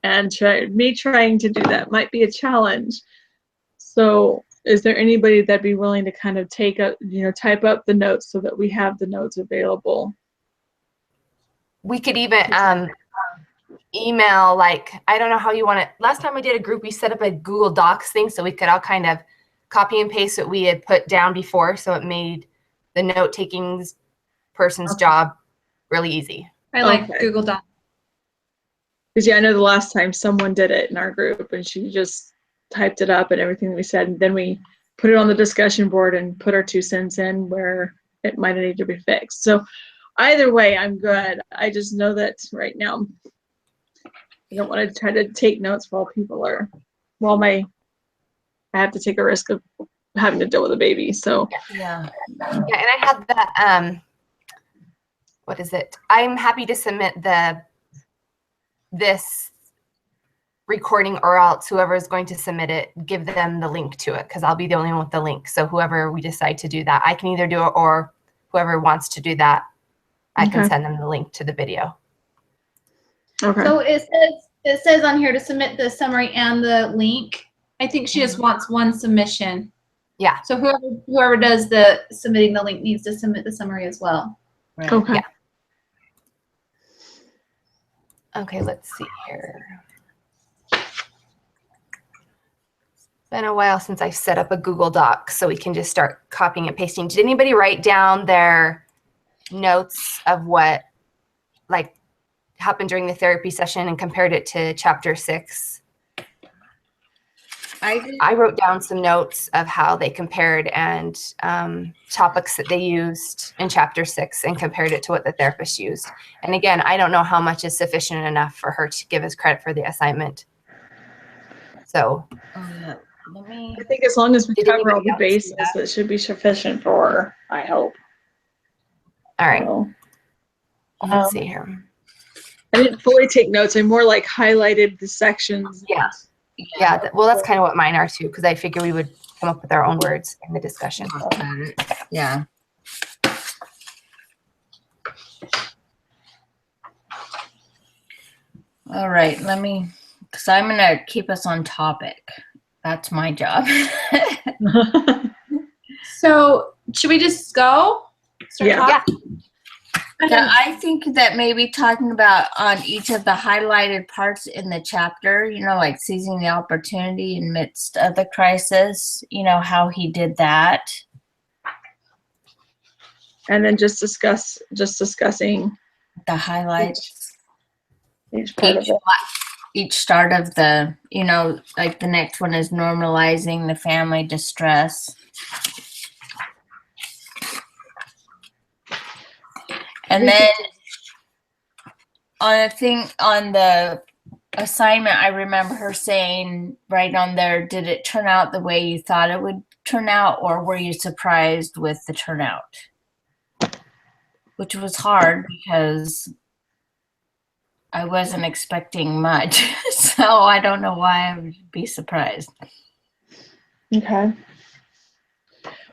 and trying to do that might be a challenge. So is there anybody that'd be willing to kind of take up, type up the notes so that we have the notes available? We could even email, like, I don't know how you want it. Last time we did a group, we set up a Google Docs thing so we could all kind of copy and paste what we had put down before, so it made the note-taking person's job really easy. I like Google Docs. Because I know the last time someone did it in our group and she just typed it up and everything we said, and then we put it on the discussion board and put our 2 cents in where it might need to be fixed. So either way, I'm good. I just know that right now I don't want to try to take notes while I have to take a risk of having to deal with a baby. So yeah, and I have that. What is it? I'm happy to submit this recording, or else whoever is going to submit it, give them the link to it, because I'll be the only one with the link. So whoever we decide to do that, I can either do it, or whoever wants to do that, I can send them the link to the video. Okay. So it says on here to submit the summary and the link. I think she just wants one submission. Yeah. So whoever does the submitting the link needs to submit the summary as well. Right. Okay. Yeah. Okay, let's see here. Been a while since I've set up a Google Doc, so we can just start copying and pasting. Did anybody write down their notes of what happened during the therapy session and compared it to chapter 6? I wrote down some notes of how they compared and topics that they used in chapter 6 and compared it to what the therapist used. And again, I don't know how much is sufficient enough for her to give us credit for the assignment. So I think as long as we cover all the bases, it should be sufficient for her, I hope. All right. So, let's see here. I didn't fully take notes. I more like highlighted the sections. Yeah. Yeah. Well, that's kind of what mine are too, because I figure we would come up with our own words in the discussion. Yeah. All right. Because I'm going to keep us on topic. That's my job. So should we just go? Yeah. Yeah, I think that maybe talking about on each of the highlighted parts in the chapter, like seizing the opportunity in midst of the crisis, how he did that. And then just discussing the highlights. Each part of it. Each start of the, like the next one is normalizing the family distress. And then on the assignment, I remember her saying right on there, did it turn out the way you thought it would turn out, or were you surprised with the turnout? Which was hard because I wasn't expecting much. So I don't know why I would be surprised. Okay.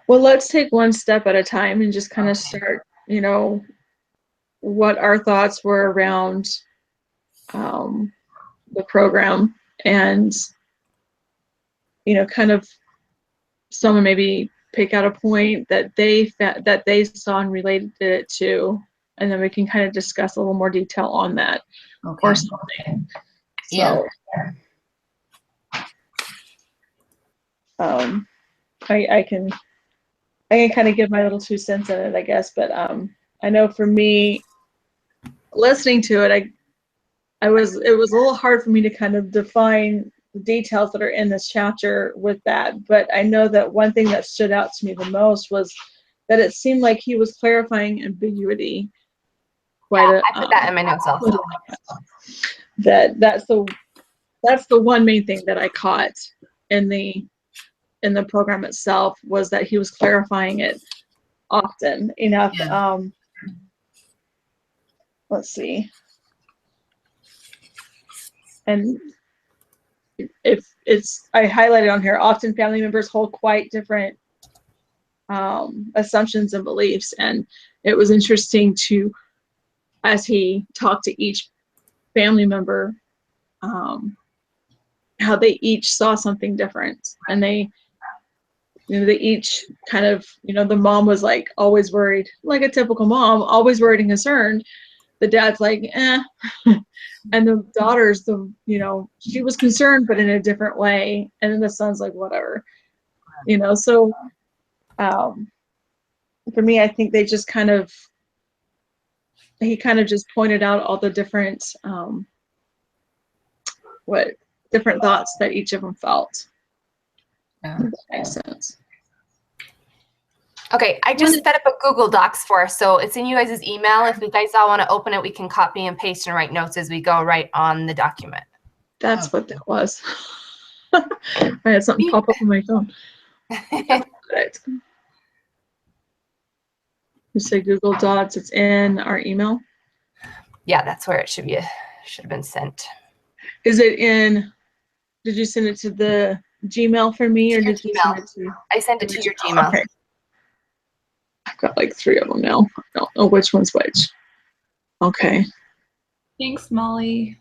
Well, let's take one step at a time and just kind of start, what our thoughts were around the program, and kind of someone maybe pick out a point that they saw and related it to, and then we can kind of discuss a little more detail on that. Okay. Or something. Yeah. So I can kind of give my little 2 cents in it, I guess, but I know for me, listening to it, it was a little hard for me to kind of define the details that are in this chapter with that. But I know that one thing that stood out to me the most was that it seemed like he was clarifying ambiguity. I put that in my notes also. That's the one main thing that I caught in the program itself, was that he was clarifying it often enough. Yeah. Let's see. And if I highlighted on here, often family members hold quite different assumptions and beliefs. And it was interesting as he talked to each family member, how they each saw something different, and they each kind of, the mom was like always worried, like a typical mom, always worried and concerned. The dad's like, eh. And the daughter's she was concerned, but in a different way. And then the son's like, whatever, so, for me, I think he kind of just pointed out all the different, different thoughts that each of them felt. Yeah. If that makes sense. Okay, I just set up a Google Docs for us, so it's in you guys' email. If you guys all want to open it, we can copy and paste and write notes as we go right on the document. That's what that was. I had something pop up on my phone. Right. You say Google Docs, it's in our email. Yeah, that's where it should have been sent. Is it in, did you send it to the Gmail for me, or To your did you Gmail. send it to? I sent it to your Gmail. Okay. I've got like 3 of them now. I don't know which one's which. Okay. Thanks, Molly.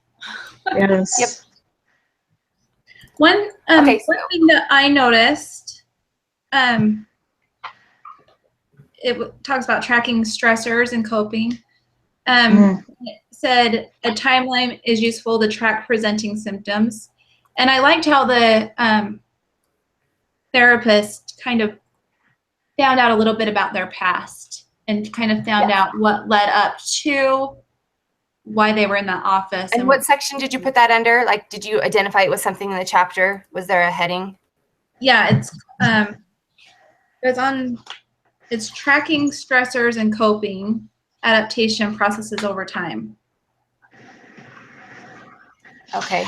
Yes. Yep. One Okay, so- one thing that I noticed, talks about tracking stressors and coping. It said a timeline is useful to track presenting symptoms, and I liked how the therapist kind of found out a little bit about their past and kind of found Yes. out what led up to why they were in that office. And what section did you put that under? Like, did you identify it with something in the chapter? Was there a heading? Yeah, it's tracking stressors and coping adaptation processes over time. Okay.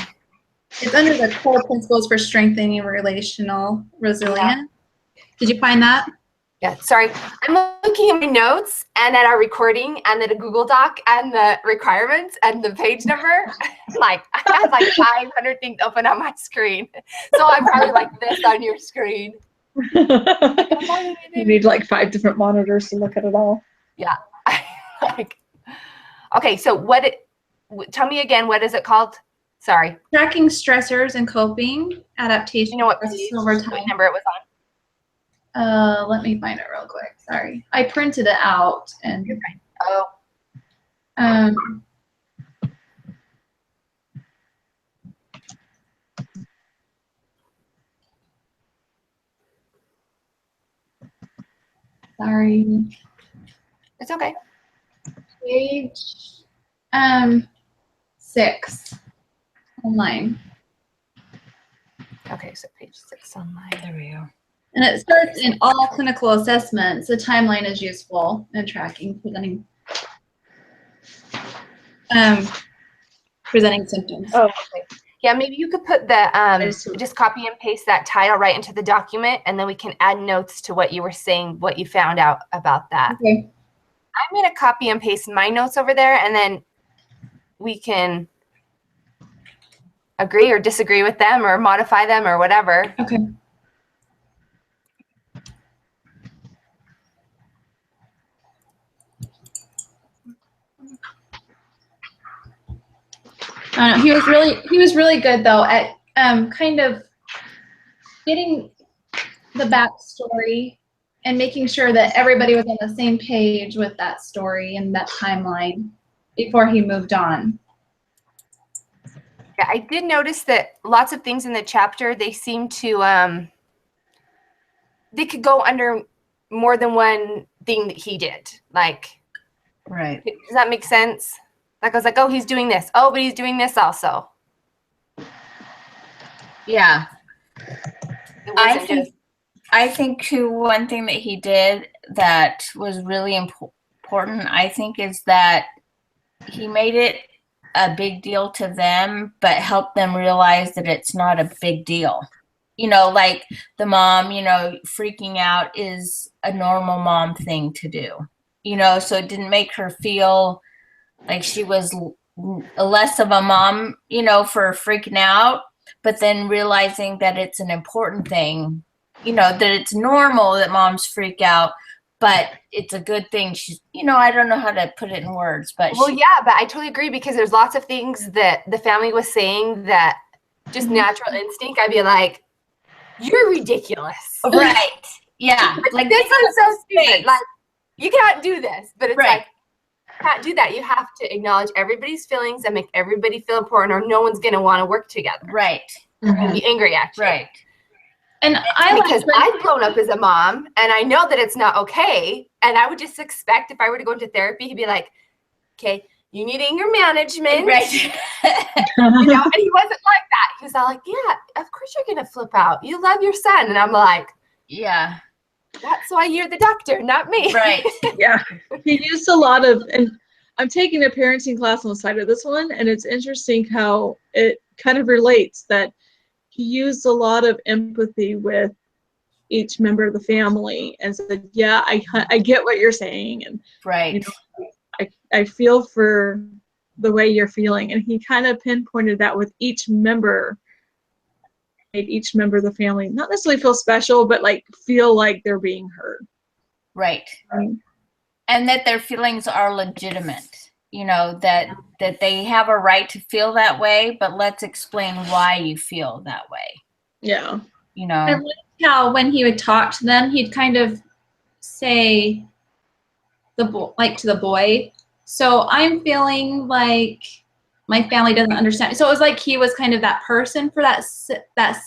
It's under the core principles for strengthening relational resilience. Did you find that? Yeah, sorry. I'm looking at my notes and at our recording and at a Google Doc and the requirements and the page number. Like, I have like 500 things open on my screen. So I'm probably like this on your screen. You need like 5 different monitors to look at it all. Yeah. Like, okay, so tell me again, what is it called? Sorry. Tracking stressors and coping adaptation You know what processes page, over what time. number it was on? Let me find it real quick. Sorry. I printed it out and Oh, sorry. it's okay. Page 6 online. Okay, so page 6 online. There we go. And it starts in all clinical assessments. The timeline is useful in tracking presenting symptoms. Oh, Yeah, maybe you could put the just copy and paste that title right into the document, and then we can add notes to what you were saying, what you found out about that. Okay. I'm going to copy and paste my notes over there, and then we can agree or disagree with them or modify them or whatever. Okay. He was really good though at kind of getting the backstory and making sure that everybody was on the same page with that story and that timeline before he moved on. Yeah, I did notice that lots of things in the chapter, they seem to, they could go under more than one thing that he did. Like, Right. does that make sense? Like, I was like, oh, he's doing this. Oh, but he's doing this also. Yeah. It wasn't just- I think too, one thing that he did that was really important, I think, is that he made it a big deal to them, but helped them realize that it's not a big deal. You know, like the mom, freaking out is a normal mom thing to do. So it didn't make her feel like she was less of a mom, for freaking out, but then realizing that it's an important thing, that it's normal that moms freak out, but it's a good thing. She's, I don't know how to put it in words, but Well, yeah, but I totally agree because there's lots of things that the family was saying that just natural instinct, I'd be like, you're ridiculous. right. Yeah. Like this is so stupid. Like, you can't do this. But it's Right. like, you can't do that. You have to acknowledge everybody's feelings and make everybody feel important, or no one's gonna want to work together. Right. And be angry at you. Right. And I Because I've grown up as a mom and I know that it's not okay. And I would just expect if I were to go into therapy, he'd be like, okay, you need anger management. Right. And he wasn't like that. He was all like, yeah, of course you're going to flip out. You love your son. And I'm like, Yeah. that's why you're the doctor, not me. Right. Yeah, he used a lot of, and I'm taking a parenting class on the side of this one, and it's interesting how it kind of relates that he used a lot of empathy with each member of the family and said, yeah, I get what you're saying. And Right. I feel for the way you're feeling. And he kind of pinpointed that with each member, made each member of the family not necessarily feel special, but like feel like they're being heard. Right. Um, And that their feelings are legitimate, that they have a right to feel that way, but let's explain why you feel that way. Yeah. I liked how when he would talk to them, he'd kind of say to the boy, so I'm feeling like my family doesn't understand. So it was like he was kind of that person for that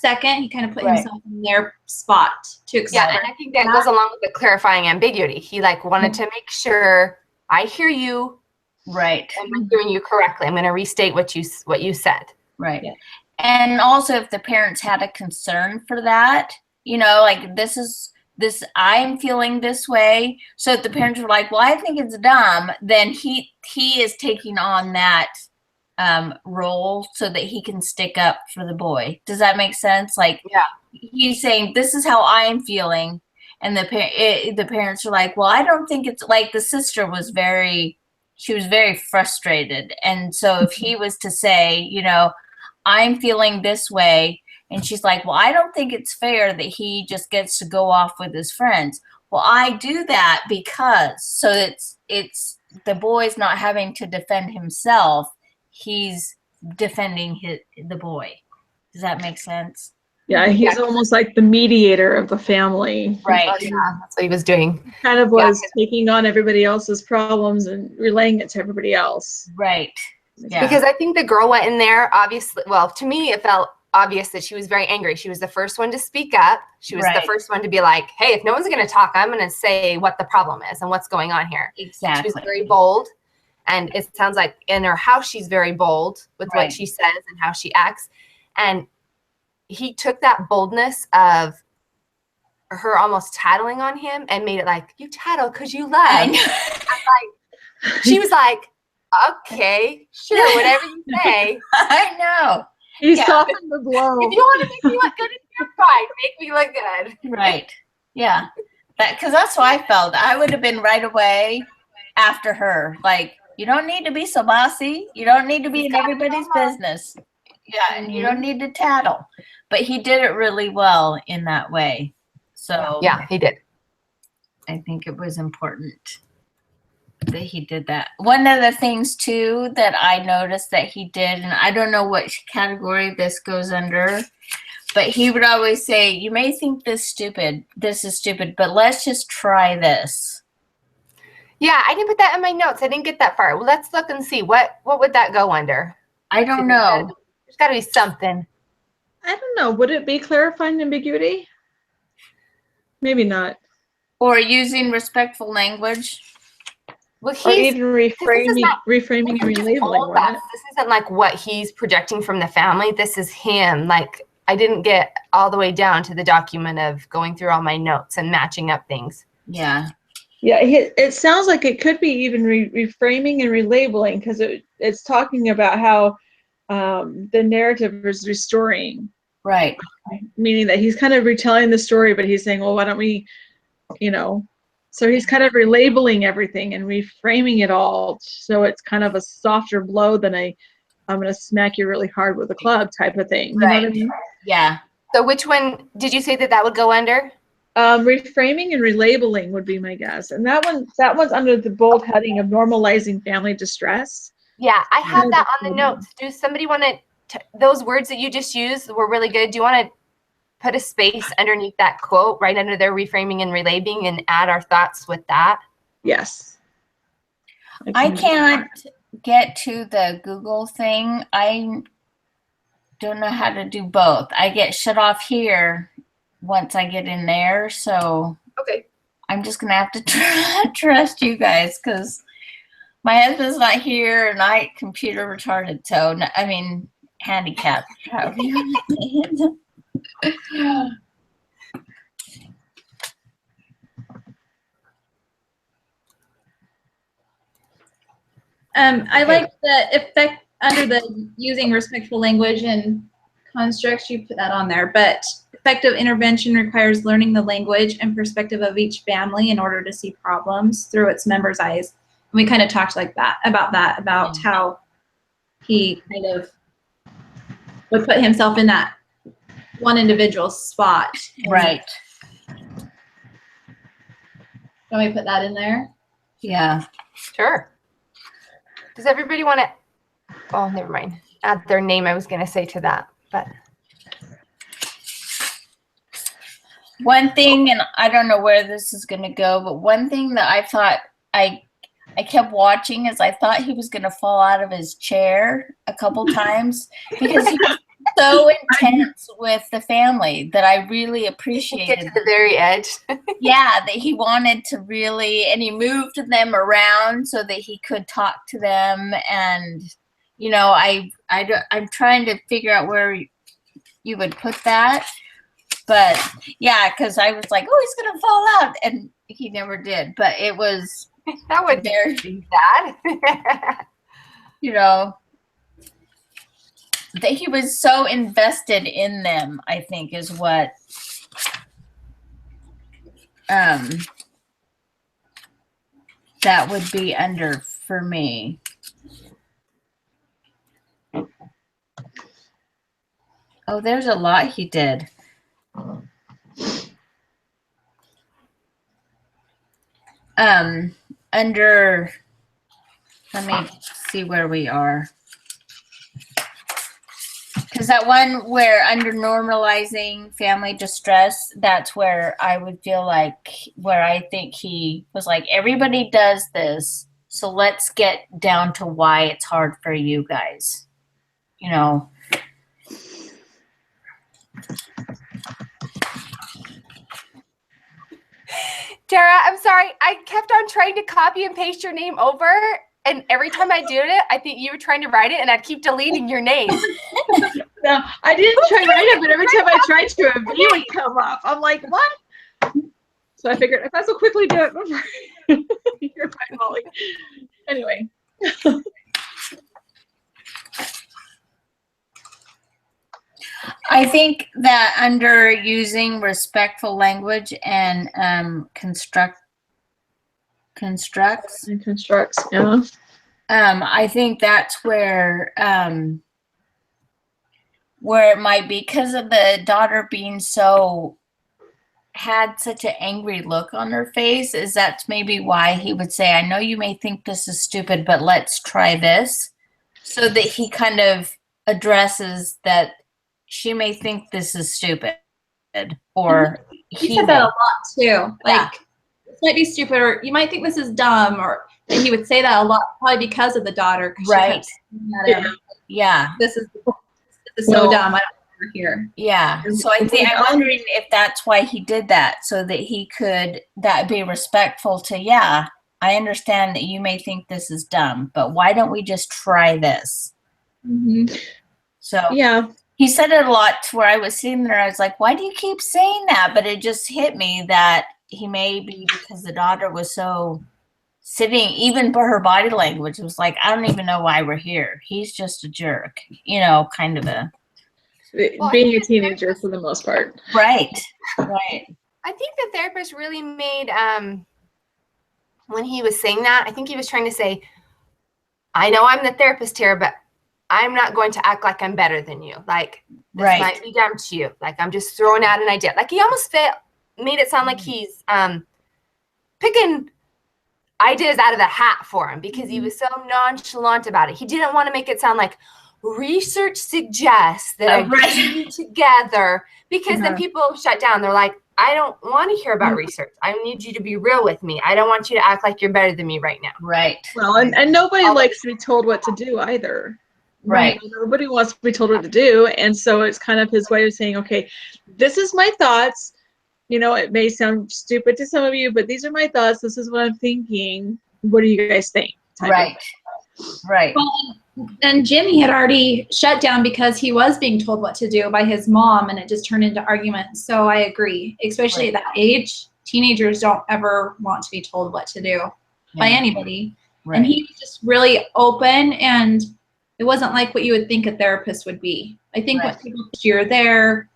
second. He kind of put Right. himself in their spot to Yeah, explain. and I think that goes along with the clarifying ambiguity. He wanted to make sure I hear you. Right. I'm hearing you correctly. I'm going to restate what you said. Right. Yeah. And also if the parents had a concern for that, like this, I'm feeling this way. So if the parents were like, well, I think it's dumb, then he is taking on that role so that he can stick up for the boy. Does that make sense? Like, Yeah. He's saying, this is how I'm feeling. And the parents are like, well, I don't think it's like the sister was very frustrated. And so if he was to say, I'm feeling this way, and she's like, well, I don't think it's fair that he just gets to go off with his friends. Well, I do that because, so it's the boy's not having to defend himself. He's defending the boy. Does that make sense? Yeah, he's almost like the mediator of the family. Right. Oh, yeah, that's what he was doing. Kind of was taking on everybody else's problems and relaying it to everybody else. Right. Yeah. Because I think the girl went in there, obviously, well, to me, it felt obvious that she was very angry. She was the first one to speak up. She was the first one to be like, hey, if no one's going to talk, I'm going to say what the problem is and what's going on here. Exactly. She was very bold. And it sounds like in her house, she's very bold with what she says and how she acts. And he took that boldness of her almost tattling on him and made it like, you tattle because you love. She was like, okay, sure, whatever you say. I know. He softened the blow. If you want to make me look good, you're fine. Make me look good. Right. Yeah. Because that's how I felt. I would have been right away after her. Like, you don't need to be so bossy. You don't need to be in everybody's business. Yeah, and you don't need to tattle. But he did it really well in that way. So Yeah, he did. I think it was important that he did that. One of the things too that I noticed that he did, and I don't know what category this goes under, but he would always say, you may think this is stupid, but let's just try this. Yeah, I didn't put that in my notes. I didn't get that far. Well, let's look and see. What would that go under? I don't know. There's got to be something. I don't know. Would it be clarifying ambiguity? Maybe not. Or using respectful language. Well, Or he's even reframing and relabeling. told wouldn't us. it? This isn't like what he's projecting from the family. This is him. Like, I didn't get all the way down to the document of going through all my notes and matching up things. Yeah. Yeah, it sounds like it could be even reframing and relabeling because it's talking about how the narrative is restoring, Right. meaning that he's kind of retelling the story, but he's saying, well, why don't we, so he's kind of relabeling everything and reframing it all so it's kind of a softer blow than I'm going to smack you really hard with a club type of thing. You know what I mean? Yeah. So which one did you say that would go under? Reframing and relabeling would be my guess. And that one's under the bold heading of normalizing family distress. Yeah, I have that on the notes. Do somebody want to, those words that you just used were really good. Do you want to put a space underneath that quote, right under their reframing and relabeling, and add our thoughts with that? Yes. I can't get to the Google thing. I don't know how to do both. I get shut off here once I get in there. So Okay. I'm just going to have to trust you guys because my husband's not here and I computer retarded. So, I mean, handicapped. However you want to say it. I like the effect under the using respectful language and constructs. You put that on there, but effective intervention requires learning the language and perspective of each family in order to see problems through its members' eyes. And we kind of talked like that, about how he kind of would put himself in that one individual spot. Right. Can we put that in there? Yeah. Sure. Does everybody want to, oh, never mind. Add their name, I was going to say to that, but. One thing, and I don't know where this is going to go, but one thing that I thought I kept watching is I thought he was going to fall out of his chair a couple times because he was so intense with the family that I really appreciated. Get to the very edge. Yeah, that he wanted to really, and he moved them around so that he could talk to them. And, you know, I'm trying to figure out where you would put that. But yeah, because I was like, oh, he's going to fall out. And he never did. But it was that would be sad. You know, that he was so invested in them, I think is what that would be under for me. Oh, there's a lot he did. Under, let me see where we are. Because that one where under normalizing family distress, that's where I would feel like, where I think he was like, everybody does this. So let's get down to why it's hard for you guys. You know. Tara, I'm sorry. I kept on trying to copy and paste your name over. And every time I did it, I think you were trying to write it, and I'd keep deleting your name. No, I didn't try to write it, but every time I tried to, a V would come up. I'm like, what? So I figured if I so quickly do it before you're fine, Molly. Anyway. I think that under using respectful language and constructs. And constructs, yeah. I think that's where it might be because of the daughter being had such an angry look on her face. Is that's maybe why he would say, I know you may think this is stupid, but let's try this. So that he kind of addresses that she may think this is stupid, or he said that a lot too. Like, this might be stupid, or you might think this is dumb, or and he would say that a lot, probably because of the daughter. Right. Yeah. This is so dumb. I don't want to hear. Yeah. So I think I'm wondering if that's why he did that, so that he could be respectful to, yeah, I understand that you may think this is dumb, but why don't we just try this? Mm-hmm. So yeah. He said it a lot to where I was sitting there. I was like, why do you keep saying that? But it just hit me that he may be because the daughter was so sitting, even for her body language, it was like, I don't even know why we're here. He's just a jerk, you know, kind of a. Being a teenager for the most part. Right, right. I think the therapist really made, when he was saying that, I think he was trying to say, I know I'm the therapist here, but I'm not going to act like I'm better than you. Like, this might be dumb to you. Like, I'm just throwing out an idea. Like, he almost made it sound like he's picking ideas out of the hat for him because he was so nonchalant about it. He didn't want to make it sound like research suggests that I Right. put you together, because then people shut down. They're like, I don't want to hear about research. I need you to be real with me. I don't want you to act like you're better than me right now. Right. Well, and nobody likes to be told what to do either. Right. Nobody wants to be told what to do. And so it's kind of his way of saying, okay, this is my thoughts. You know, it may sound stupid to some of you, but these are my thoughts. This is what I'm thinking. What do you guys think? Type of Right. Right. Well, and Jimmy had already shut down because he was being told what to do by his mom, and it just turned into arguments. So I agree, especially at that age, teenagers don't ever want to be told what to do by anybody. Right. And he was just really open, and it wasn't like what you would think a therapist would be. I think Right. when people, you're there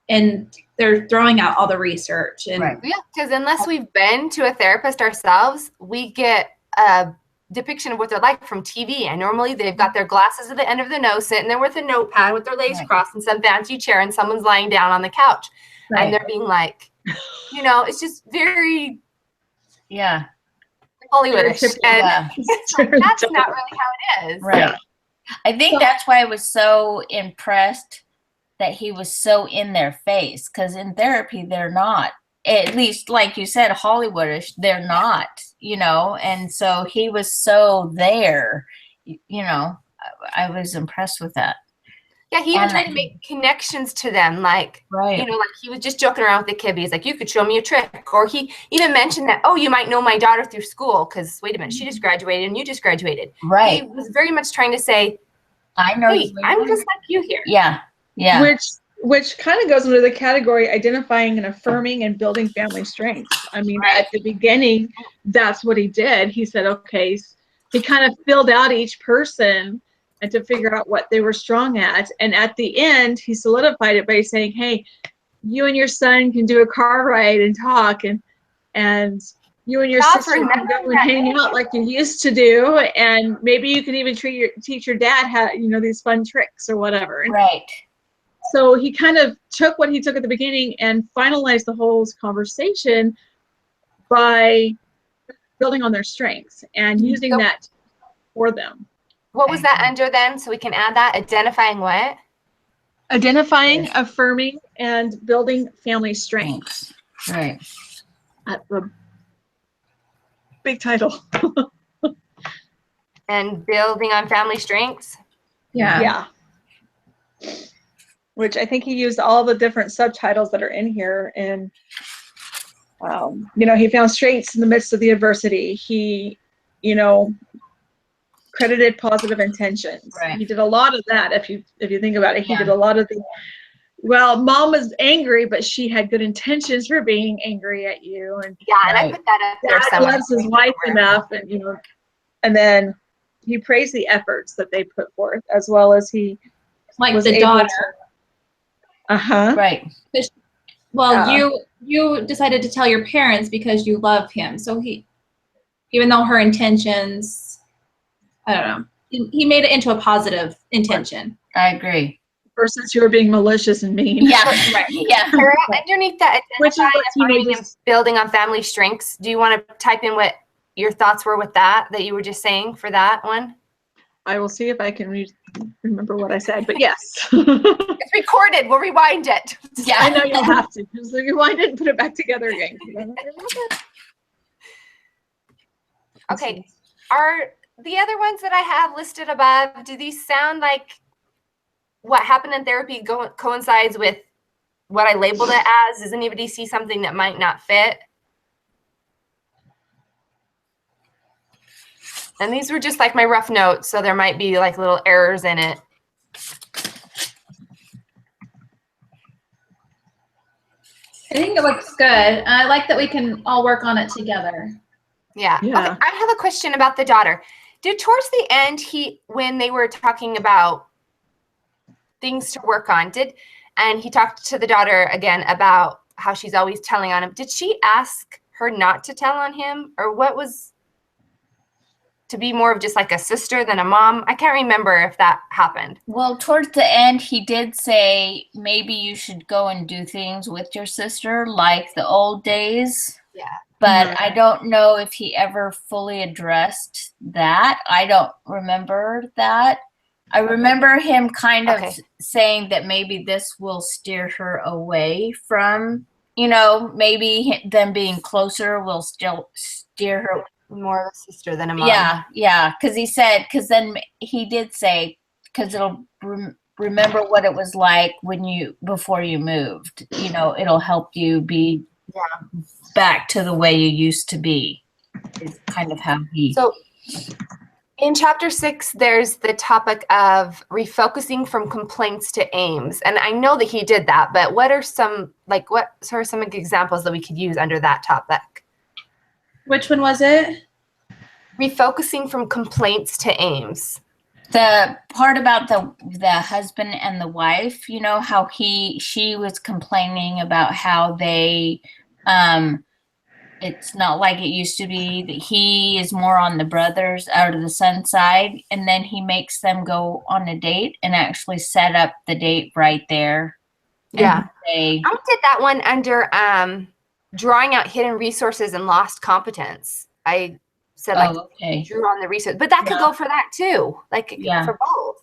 and they're throwing out all the research and Right. Yeah, because unless we've been to a therapist ourselves, we get a depiction of what they're like from TV. And normally they've got their glasses at the end of their nose, sitting there with a notepad with their legs Right. crossed in some fancy chair, and someone's lying down on the couch. And they're being like, you know, it's just very Yeah. Hollywoodish. Stereotypical. And Yeah. that's not really how it is. Right. Yeah. I think that's why I was so impressed that he was so in their face, because in therapy they're not. At least, like you said, Hollywoodish, they're not, you know. And so he was so there, you know. I was impressed with that. Yeah, he even And tried to make connections to them, like, Right. you know, like he was just joking around with the kid. He's like, you could show me a trick. Or he even mentioned that, oh, you might know my daughter through school because, wait a minute, she just graduated and you just graduated. He Right. was very much trying to say, I know. hey, I'm just like you here. Yeah. Yeah. Which kind of goes into the category identifying and affirming and building family strengths. I mean, at the beginning, that's what he did. He said, okay, he kind of filled out each person and to figure out what they were strong at. And at the end, he solidified it by saying, hey, you and your son can do a car ride and talk, and you and your Stop sister can go remembering and that hang name. out like you used to do, and maybe you can even teach your dad how, you know, these fun tricks or whatever. And Right. so he kind of took what he took at the beginning and finalized the whole conversation by building on their strengths and using So- that for them. What was that under then? So we can add that. Identifying what? Identifying, affirming, and building family strengths. Right. That's a big title. And building on family strengths. yeah. Which I think he used all the different subtitles that are in here. And, you know, he found strengths in the midst of the adversity. He, you know, credited positive intentions. Right. He did a lot of that. If you think about it, he Yeah. did a lot of the, well, mom was angry, but she had good intentions for being angry at you. And Yeah, and I Right. put that up there dad somewhere. loves his wife enough, and, you know, and then he praised the efforts that they put forth, as well as he Like was the able daughter. to. Uh-huh. Right. Well, Yeah. you decided to tell your parents because you love him. So he, even though her intentions, I don't know, he made it into a positive intention. I agree. Versus you were being malicious and mean. Yeah. Right. Yeah. Sarah, underneath that, Which is identifying, what affirming, and teenagers. building on family strengths. Do you want to type in what your thoughts were with that you were just saying for that one? I will see if I can remember what I said, but yes. It's recorded. We'll rewind it. Yeah. I know you'll have to. Just rewind it and put it back together again. Okay. Are the other ones that I have listed above, do these sound like what happened in therapy coincides with what I labeled it as? Does anybody see something that might not fit? And these were just like my rough notes, so there might be like little errors in it. I think it looks good. And I like that we can all work on it together. Yeah. Yeah. Okay. I have a question about the daughter. Did towards the end when they were talking about things to work on, and he talked to the daughter again about how she's always telling on him. Did she ask her not to tell on him, or what was? to be more of just like a sister than a mom? I can't remember if that happened. Well, towards the end, he did say maybe you should go and do things with your sister like the old days. Yeah. But I don't know if he ever fully addressed that. I don't remember that. I remember him kind of saying that maybe this will steer her away from, maybe them being closer will still steer her. More of a sister than a mom. Yeah. Because then he did say, because it'll remember what it was like before you moved. It'll help you be back to the way you used to be. Is kind of how he. So in chapter 6, there's the topic of refocusing from complaints to aims. And I know that he did that, but what are some examples that we could use under that topic? Which one was it? Refocusing from complaints to aims. The part about the husband and the wife, how she was complaining about how they, it's not like it used to be, that he is more on the brothers out of the son's side, and then he makes them go on a date and actually set up the date right there. Yeah. I did that one under drawing out hidden resources and lost competence. I said drew on the resource, but that could go for that too. For both.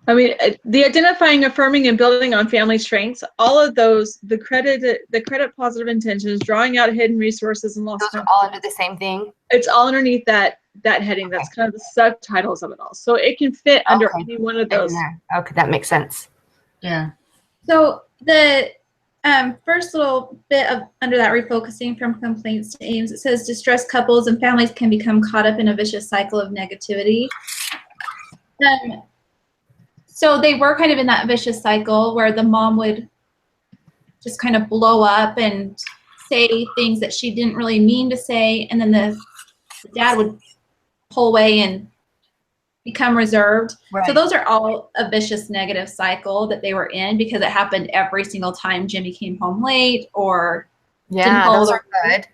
I mean, the identifying, affirming, and building on family strengths, all of those, the credit positive intentions, drawing out hidden resources and lost Those are all under the same thing. It's all underneath that heading. That's kind of the subtitles of it all. So it can fit under any one of those. Okay, that makes sense. Yeah. So the first little bit of under that refocusing from complaints to aims, it says distressed couples and families can become caught up in a vicious cycle of negativity. So they were kind of in that vicious cycle where the mom would just kind of blow up and say things that she didn't really mean to say, and then the dad would pull away and become reserved. Right. So those are all a vicious negative cycle that they were in because it happened every single time Jimmy came home late or didn't follow those are good.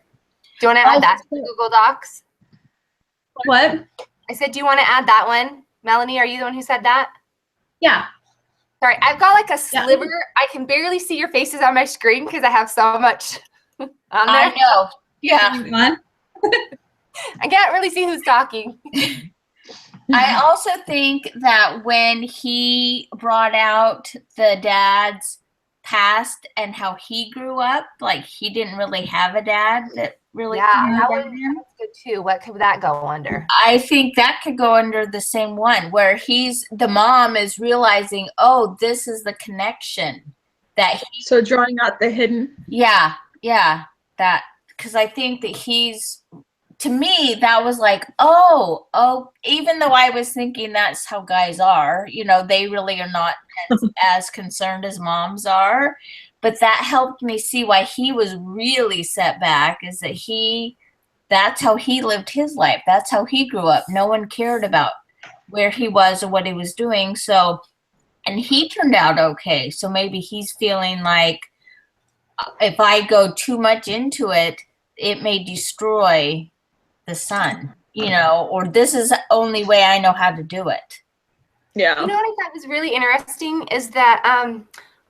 Do you want to add that to the Google Docs? What? I said, do you want to add that one? Melanie, are you the one who said that? Yeah. Sorry, I've got like a sliver. I can barely see your faces on my screen because I have so much on there. I know. Yeah. I can't really see who's talking. I also think that when he brought out the dad's past and how he grew up, like he didn't really have a dad that really that's good too. What could that go under? I think that could go under the same one where the mom is realizing, oh, this is the connection that so drawing out the hidden. Yeah, that because I think that to me, that was like, oh, even though I was thinking that's how guys are, they really are not as concerned as moms are. But that helped me see why he was really set back, is that that's how he lived his life. That's how he grew up. No one cared about where he was or what he was doing. So, and he turned out okay. So maybe he's feeling like if I go too much into it, it may destroy the son, or this is the only way I know how to do it. Yeah. You know what I thought was really interesting is that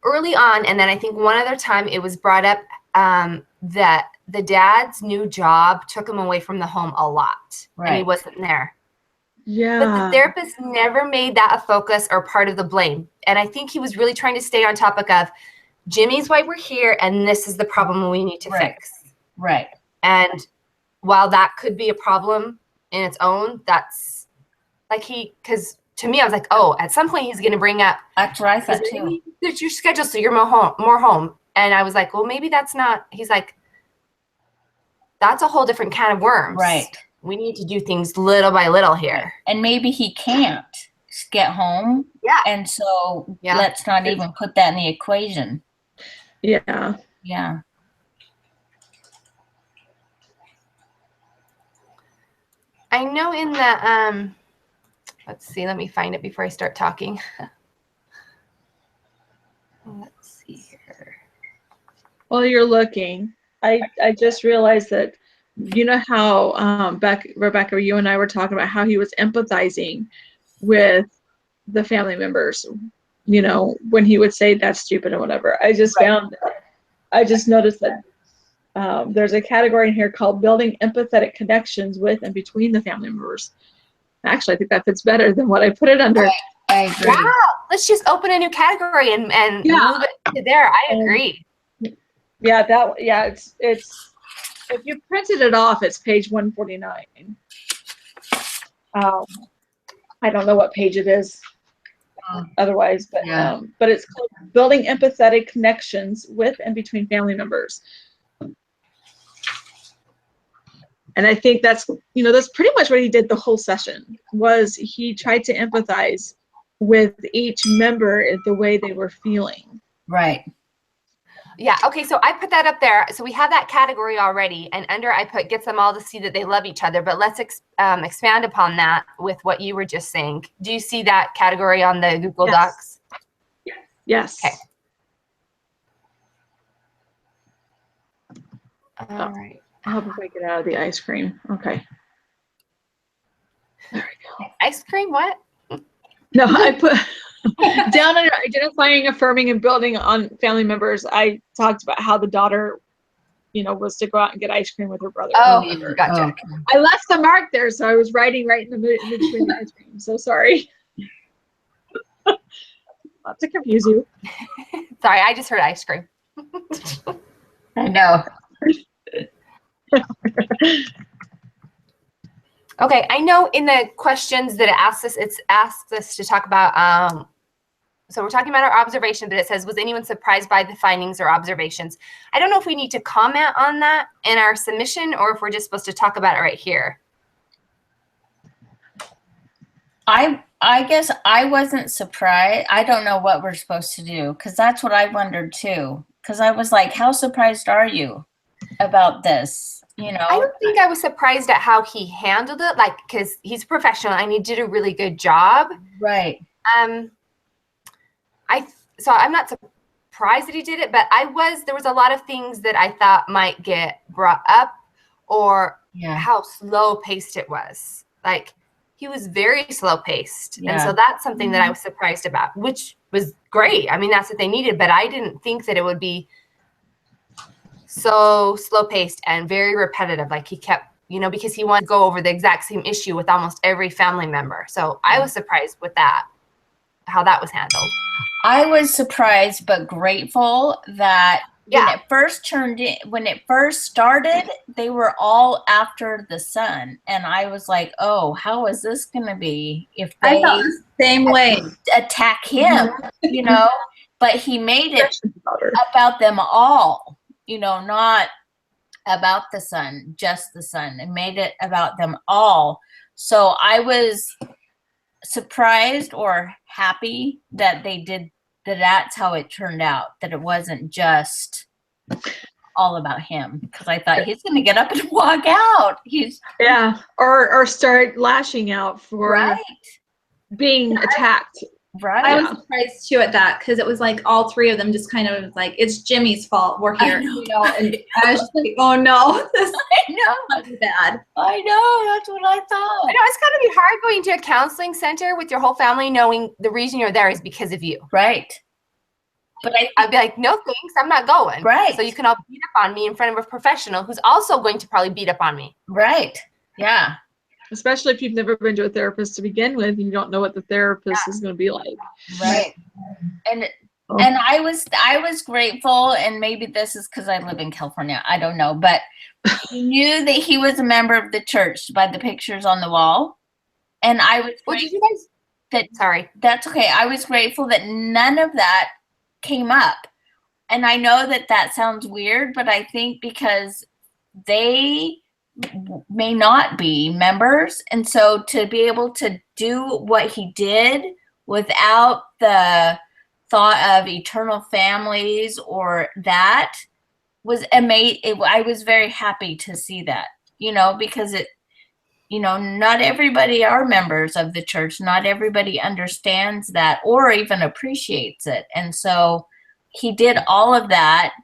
early on, and then I think one other time it was brought up that the dad's new job took him away from the home a lot. Right. And he wasn't there. Yeah. But the therapist never made that a focus or part of the blame. And I think he was really trying to stay on topic of Jimmy's why we're here, and this is the problem we need to fix. Right. And while that could be a problem in its own, that's like because to me, I was like, oh, at some point he's going to bring up. That's what I thought too. It's your schedule, so you're more home. And I was like, well, maybe that's not. He's like, that's a whole different can of worms. Right. We need to do things little by little here. And maybe he can't get home. Yeah. And so let's not even put that in the equation. Yeah. Yeah. I know in the, let's see, let me find it before I start talking. Let's see here. While you're looking, I just realized that you know how Rebecca, you and I were talking about how he was empathizing with the family members, you know, when he would say that's stupid or whatever. I just noticed that there's a category in here called building empathetic connections with and between the family members. Actually, I think that fits better than what I put it under. I agree. Wow, let's just open a new category and Yeah. move it to there. I agree. Yeah, it's if you printed it off, it's page 149. I don't know what page it is otherwise, but Yeah. but it's called building empathetic connections with and between family members. And I think that's pretty much what he did the whole session, was he tried to empathize with each member in the way they were feeling. Right. Yeah, okay, so I put that up there. So we have that category already, and under I put gets them all to see that they love each other, but let's expand upon that with what you were just saying. Do you see that category on the Google Yes. Docs? Yes. Okay. All right. I'll have to get out of the ice cream. Okay. There we go. Ice cream, what? No, I put down under identifying, affirming, and building on family members. I talked about how the daughter, was to go out and get ice cream with her brother. Oh, or whatever. gotcha. Okay. I left the mark there, so I was writing right in the between the ice cream. So sorry. Not to confuse you. Sorry, I just heard ice cream. I know. Okay, I know in the questions that it's asked us to talk about, so we're talking about our observation, but it says, was anyone surprised by the findings or observations? I don't know if we need to comment on that in our submission or if we're just supposed to talk about it right here. I guess I wasn't surprised. I don't know what we're supposed to do, because that's what I wondered too. Because I was like, how surprised are you about this? I don't think I was surprised at how he handled it, like, because he's a professional and he did a really good job. Right. So I'm not surprised that he did it, but there was a lot of things that I thought might get brought up, or Yeah. how slow paced it was. Like, he was very slow paced. And Yeah. so that's something that I was surprised about, which was great. I mean, that's what they needed, but I didn't think that it would be so slow paced and very repetitive. Like, he kept, because he wanted to go over the exact same issue with almost every family member. So I was surprised with that, how that was handled. I was surprised but grateful that when it first started, they were all after the son. And I was like, oh, how is this going to be if I they felt the same way. attack him, But he made it Daughter. about them all, not about the son, just the son, and made it about them all. So I was surprised or happy that they did that. That's how it turned out, that it wasn't just all about him, because I thought he's going to get up and walk out. Or start lashing out for Right. being attacked. Right. I was surprised too at that, because it was like all three of them just kind of like, it's Jimmy's fault. We're here, and I was just like, oh no, this I know. might be bad. I know. That's what I I thought. know it's gotta be hard going to a counseling center with your whole family, knowing the reason you're there is because of you. Right. But I'd be like, no thanks, I'm not going. Right. So you can all beat up on me in front of a professional who's also going to probably beat up on me. right. Yeah. Especially if you've never been to a therapist to begin with, and you don't know what the therapist is going to be like. Right. And I was grateful, and maybe this is because I live in California. I don't know, but he knew that he was a member of the church by the pictures on the wall. And I was Well, did grateful you guys? that Sorry. that's okay. I was grateful that none of that came up. And I know that sounds weird, but I think because they may not be members, and so to be able to do what he did without the thought of eternal families or that was amazing. I was very happy to see that, because it, not everybody are members of the church. Not everybody understands that or even appreciates it. And so he did all of that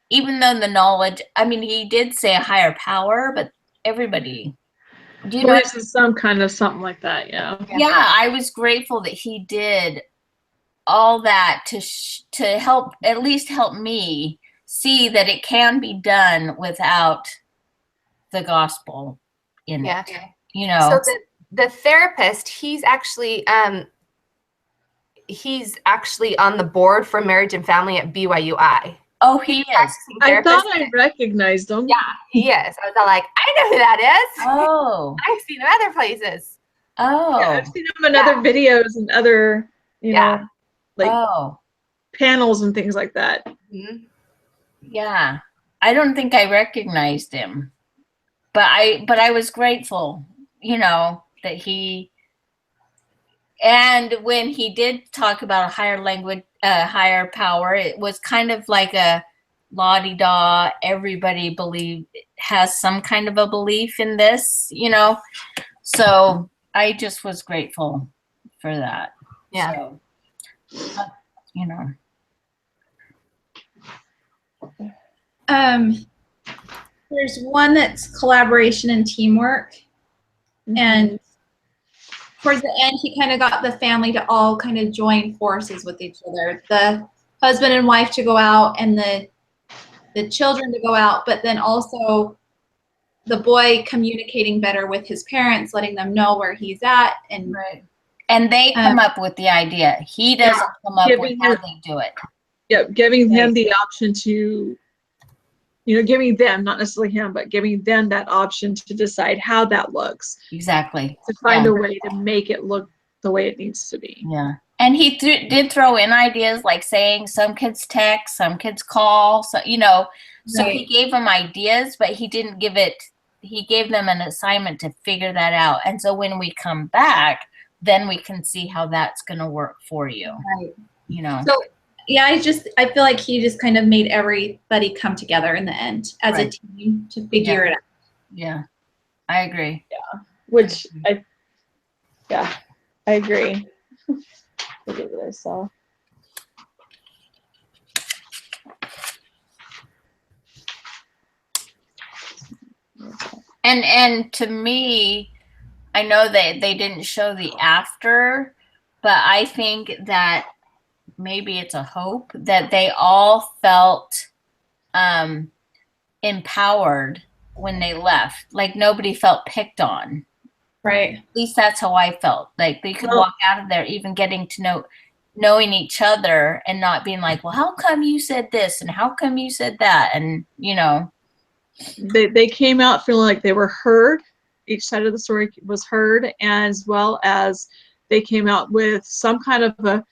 even though the knowledge, I mean, he did say a higher power, but everybody, do you know? Believes in some kind of something like that. Yeah. Yeah, I was grateful that he did all that to help, at least help me see that it can be done without the gospel in Yeah. it. You know. So the therapist, he's actually on the board for marriage and family at BYUI. Oh, he is. Practicing I thought therapist. I recognized him. Yeah, he is. I was all like, I know who that is. Oh. I've seen him other places. Oh. Yeah, I've seen him in other videos and other, Yeah. like Oh. panels and things like that. Mhm. Yeah. I don't think I recognized him. But I was grateful, you know, that he, and when he did talk about a higher language, higher power, it was kind of like a la-di-da, everybody has some kind of a belief in this, you know. So I just was grateful for that. Yeah. So, you know. There's one that's collaboration and teamwork. And towards the end, he kind of got the family to all kind of join forces with each other. The husband and wife to go out and the children to go out, but then also the boy communicating better with his parents, letting them know where he's at. And Right. And they come up with the idea. He doesn't come up with how they do it. Yeah, giving him Right. the option to, giving them, not necessarily him, but giving them that option to decide how that looks, Exactly. to find Yeah. a way to make it look the way it needs to be. Yeah. And he did throw in ideas like saying some kids text, some kids call, so you know, so he Right. gave them ideas, but he didn't give it, he gave them an assignment to figure that out. And so when we come back, then we can see how that's going to work for you, right. you know. So yeah, I feel like he just kind of made everybody come together in the end as a Right. team to figure it out. Yeah. I agree. Which I agree. Look at what I saw. And to me, I know that they didn't show the after, but I think that maybe it's a hope that they all felt empowered when they left. Like nobody felt picked on. Right. At least that's how I felt. Like they could Well- walk out of there even getting to knowing each other and not being like, well, how come you said this and how come you said that? And you know. They came out feeling like they were heard. Each side of the story was heard, as well as they came out with some kind of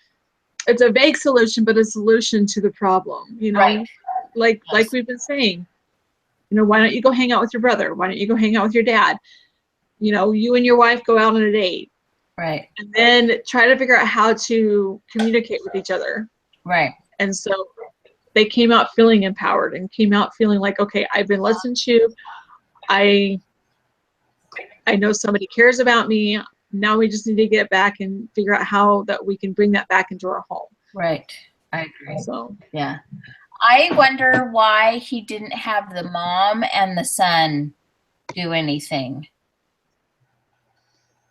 it's a vague solution, but a solution to the problem. Right. Like Yes. we've been saying, why don't you go hang out with your brother? Why don't you go hang out with your dad? You and your wife go out on a date, Right. and then try to figure out how to communicate with each other. Right. And so they came out feeling empowered and came out feeling like, okay, I've been listened to. I know somebody cares about me. Now we just need to get back and figure out how that we can bring that back into our home. Right. I agree. So Yeah. I wonder why he didn't have the mom and the son do anything.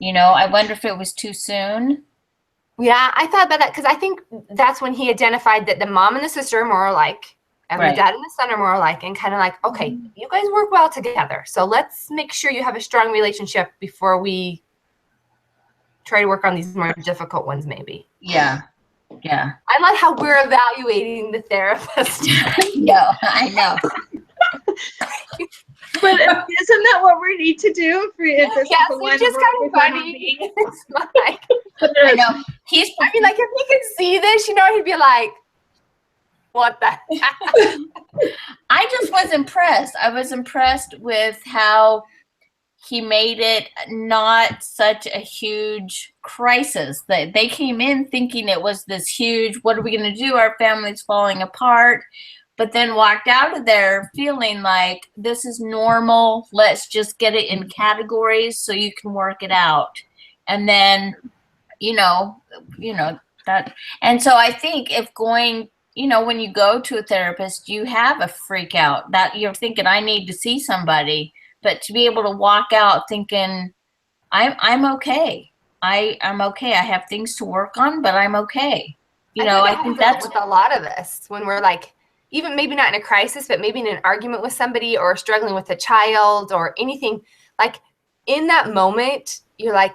I wonder if it was too soon. Yeah, I thought about that because I think that's when he identified that the mom and the sister are more alike, and Right. the dad and the son are more alike, and kind of like, okay, you guys work well together, so let's make sure you have a strong relationship before we try to work on these more difficult ones, maybe. Yeah. Yeah. I like how we're evaluating the therapist. No, I know. but isn't that what we need to do for if it's Yes, the one it's just we're kind of working on funny. being? It's like, I know. I mean, like, if he could see this, he'd be like, what the heck? I just was impressed. I was impressed with how he made it not such a huge crisis. They came in thinking it was this huge, what are we going to do? Our family's falling apart. But then walked out of there feeling like this is normal. Let's just get it in categories so you can work it out. And then, that. And so I think if going, you know, when you go to a therapist, you have a freak out that you're thinking, I need to see somebody. But to be able to walk out thinking, I'm okay. I'm okay. I have things to work on, but I'm okay. You know, I think that's with a lot of us when we're like, even maybe not in a crisis, but maybe in an argument with somebody or struggling with a child or anything, like in that moment, you're like,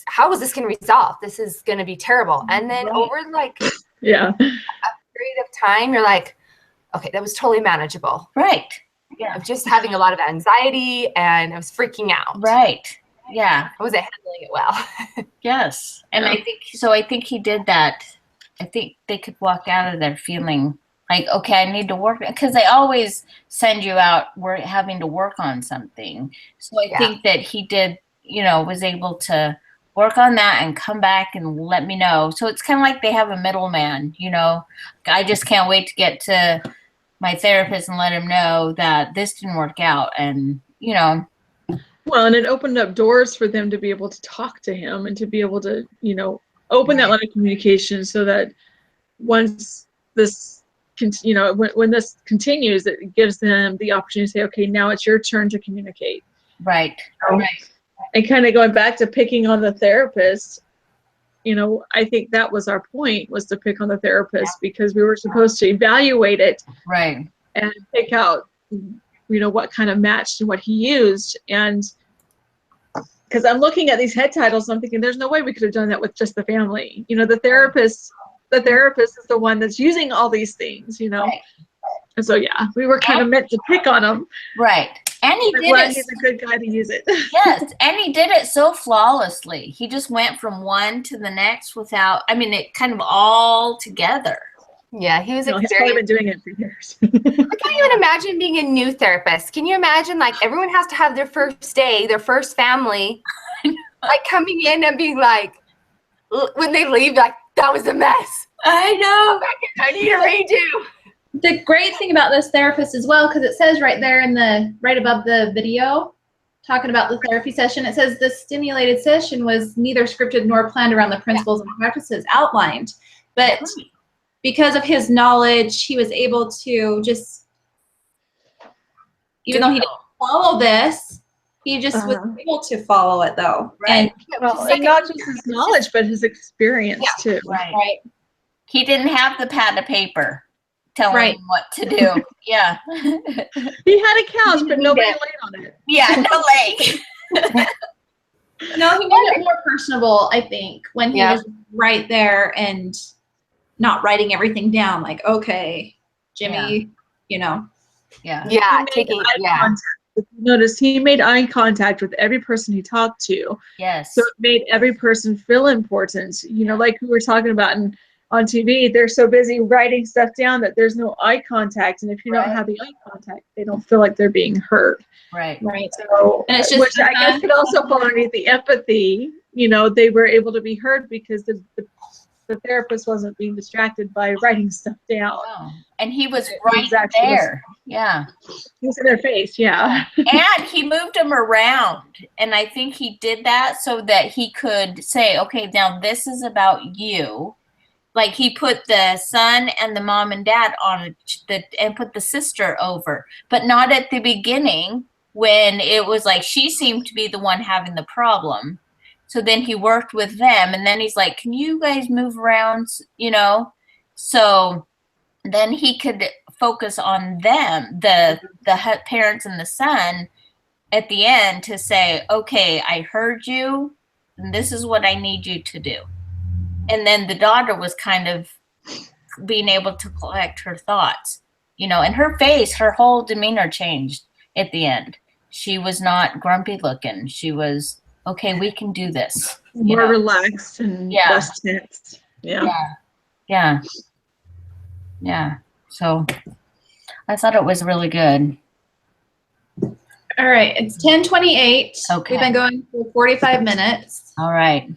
how is this going to resolve? This is going to be terrible. And then over like Yeah. a period of time, you're like, okay, that was totally manageable. right. I was just having a lot of anxiety and I was freaking out. Right. Yeah. I wasn't handling it well. Yes. And Yeah. I think he did that. I think they could walk out of there feeling like, okay, I need to work, because they always send you out, we're having to work on something. So I think that he did, you know, was able to work on that and come back and let me know. So it's kind of like they have a middleman, you know. I just can't wait to get to my therapist and let him know that this didn't work out. And, you know. Well, and it opened up doors for them to be able to talk to him and to be able to, you know, open that line of communication so that once this, you know, when this continues, it gives them the opportunity to say, okay, now it's your turn to communicate. Right. Right. And kind of going back to picking on the therapist, you know, I think that was our point, was to pick on the therapist because we were supposed to evaluate it Right. and pick out, you know, what kind of matched and what he used. And because I'm looking at these head titles, I'm thinking there's no way we could have done that with just the family. You know, the therapist is the one that's using all these things, you know. Right. And so, yeah, we were kind of meant to pick on him. Right. And he I'm did glad it. he's a good guy to use it. Yes, and he did it so flawlessly. He just went from one to the next without, I mean, it kind of all together. Yeah, he was No, he's probably been experienced. doing it for years. I can't even imagine being a new therapist. Can you imagine, like, everyone has to have their first day, their first family, like coming in and being like, when they leave, like, that was a mess. I know. I need a redo. The great thing about this therapist as well, because it says right there right above the video, talking about the therapy session, it says the stimulated session was neither scripted nor planned around the principles and practices outlined. But because of his knowledge, he was able to just, even though he didn't follow this, he just was able to follow it though. Right. And not just his knowledge, but his experience too. Right. He didn't have the pad of paper telling him what to do. Yeah. He had a couch, but nobody laid on it. Yeah, no leg. No, he made it more personable, I think, when he was right there and not writing everything down. Like, okay, Jimmy, you know. Yeah. Yeah, If you notice, he made eye contact with every person he talked to. Yes. So it made every person feel important. You know, like we were talking about on TV, they're so busy writing stuff down that there's no eye contact. And if you don't have the eye contact, they don't feel like they're being heard. Right. Right. So, And it's just which I guess could also fall underneath the empathy. You know, they were able to be heard because the therapist wasn't being distracted by writing stuff down. Oh. And he was right Exactly. there. Yeah. He was in their face, yeah. And he moved them around. And I think he did that so that he could say, okay, now this is about you. Like he put the son and the mom and dad on and put the sister over, but not at the beginning when it was like she seemed to be the one having the problem. So then he worked with them, and then he's like, can you guys move around, you know? So then he could focus on them, the parents and the son at the end to say, okay, I heard you, and this is what I need you to do. And then the daughter was kind of being able to collect her thoughts, you know, and her face, her whole demeanor changed at the end. She was not grumpy looking. She was, okay, we can do this. More relaxed and less tense. Yeah. Yeah. So I thought it was really good. All right, it's 10:28. Okay. We've been going for 45 minutes. All right.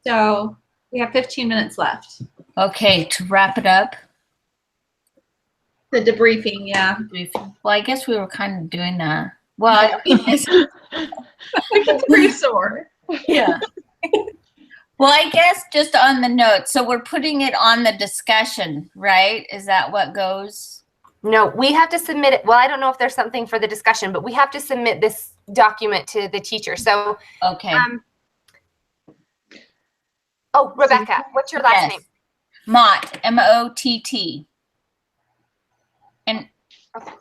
So we have 15 minutes left. Okay, to wrap it up. The debriefing, yeah. Well, I guess we were kind of doing that. Well, We can debrief some more. yeah. Well, I guess just on the notes, so we're putting it on the discussion, right? Is that what goes? No, we have to submit it. Well, I don't know if there's something for the discussion, but we have to submit this document to the teacher. So, Okay. Oh, Rebecca, what's your last Yes. name? Mott, M-O-T-T. And,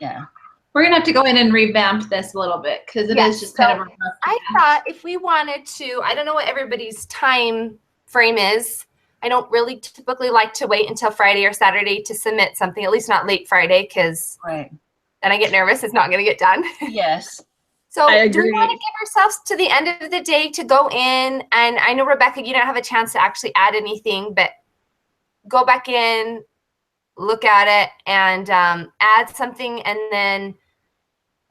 yeah. We're gonna have to go in and revamp this a little bit because it is Yes, just kind so of a rough I draft. thought if we wanted to, I don't know what everybody's time frame is. I don't really typically like to wait until Friday or Saturday to submit something, at least not late Friday, because Right. then I get nervous it's not going to get done. Yes. So I do we want to agree. give ourselves to the end of the day to go in? And I know, Rebecca, you don't have a chance to actually add anything, but go back in, look at it, and add something. And then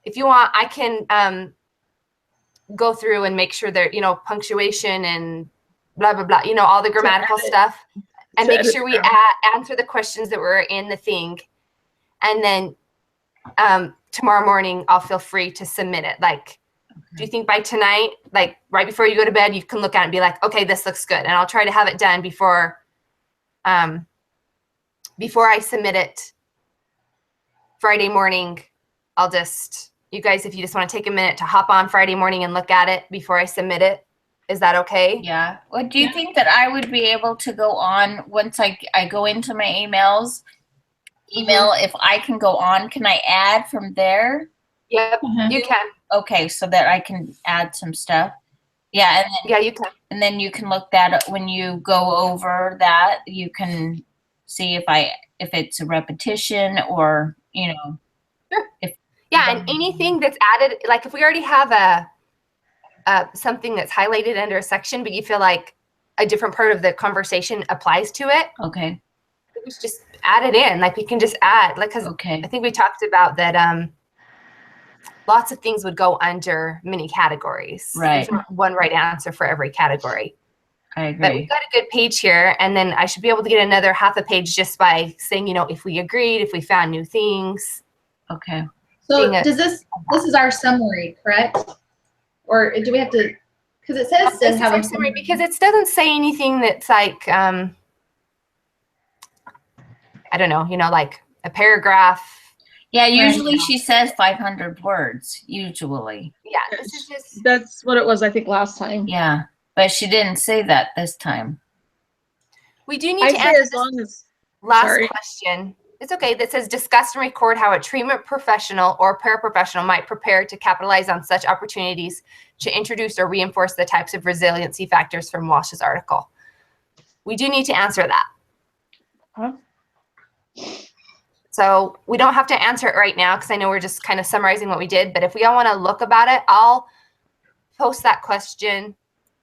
if you want, I can go through and make sure there, punctuation and blah, blah, blah, all the grammatical edit. stuff. And To make edit sure we grammar. answer the questions that were in the thing. And then tomorrow morning, I'll feel free to submit it. Like, do you think by tonight, like right before you go to bed, you can look at it and be like, okay, this looks good. And I'll try to have it done before I submit it Friday morning. You guys, if you just want to take a minute to hop on Friday morning and look at it before I submit it, is that okay? Yeah. Well, do you think that I would be able to go on once I go into my email, if I can go on, can I add from there? Yep, Mhm. you can. Okay, so that I can add some stuff. Yeah, Yeah, you can. and then you can look that up when you go over that. You can see if it's a repetition or Yeah, and anything that's added, like if we already have something that's highlighted under a section, but you feel like a different part of the conversation applies to it, Okay. we should just add it in. Like we can just add, like, because Okay. I think we talked about that lots of things would go under mini categories. Right. There's not one right answer for every category. I But agree. we've got a good page here, and then I should be able to get another half a page just by saying, if we agreed, if we found new things. Okay. So Being a- does this is our summary, correct? Or do we have to, because it says This to is have our a summary because it doesn't say anything that's like, I don't know, like a paragraph. Yeah, usually she says 500 words, usually. Yeah, this is just, That's what it was, I think, last time. Yeah, but she didn't say that this time. we do need I to say answer as this long as, last sorry. question. It's okay. That says discuss and record how a treatment professional or paraprofessional might prepare to capitalize on such opportunities to introduce or reinforce the types of resiliency factors from Walsh's article. We do need to answer that. Huh? So we don't have to answer it right now because I know we're just kind of summarizing what we did. But if we all want to look about it, I'll post that question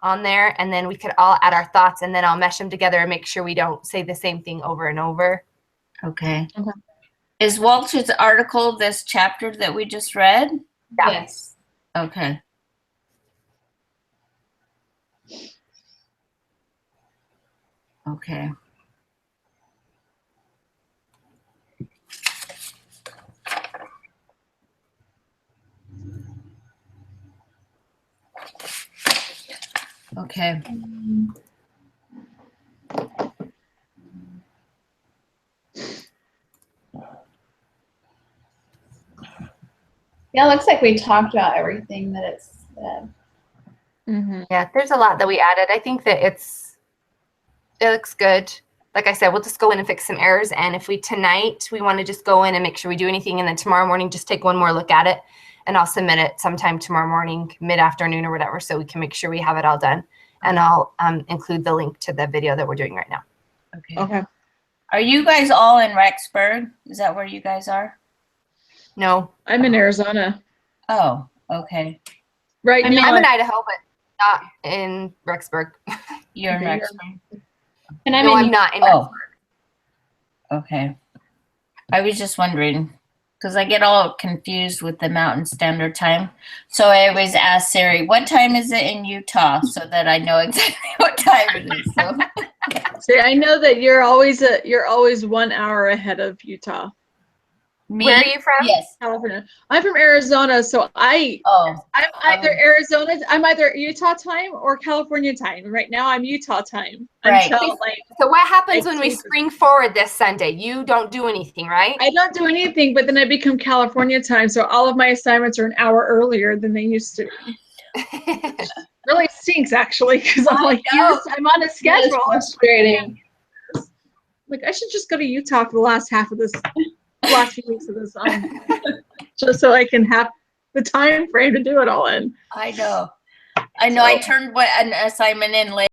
on there and then we could all add our thoughts and then I'll mesh them together and make sure we don't say the same thing over and over. Okay. Okay. Is Walter's article this chapter that we just read? Yeah. Yes. Okay. Okay. Okay. Yeah, it looks like we talked about everything that it's said. Mhm. Yeah, there's a lot that we added. I think that it looks good. Like I said, we'll just go in and fix some errors. And if we want to just go in and make sure we do anything. And then tomorrow morning, just take one more look at it. And I'll submit it sometime tomorrow morning, mid-afternoon or whatever, so we can make sure we have it all done. And I'll include the link to the video that we're doing right now. Okay. Okay. Are you guys all in Rexburg? Is that where you guys are? No, I'm in Arizona. Oh, okay. Right I mean, now, I'm in Idaho, but not in Rexburg. You're in Okay, Rexburg. And I No, mean, I'm not in Oh. Rexburg. Okay. I was just wondering because I get all confused with the Mountain Standard Time. So I always ask Siri, what time is it in Utah so that I know exactly what time it is. So. see, I know that you're always 1 hour ahead of Utah. Me? Where are you from? Yes. California. I'm from Arizona, so I'm Oh, either Arizona, I'm either Utah time or California time. Right now, I'm Utah time Right. until like So what happens Like when we Jesus. spring forward this Sunday? You don't do anything, right? I don't do anything, but then I become California time, so all of my assignments are an hour earlier than they used to be. Really stinks actually, because I'm like, yes, I'm on a That is schedule. frustrating. Like I should just go to Utah for the last half of this, last few weeks of this, just so I can have the time frame to do it all in. I know. I know. I So- turned an assignment in late.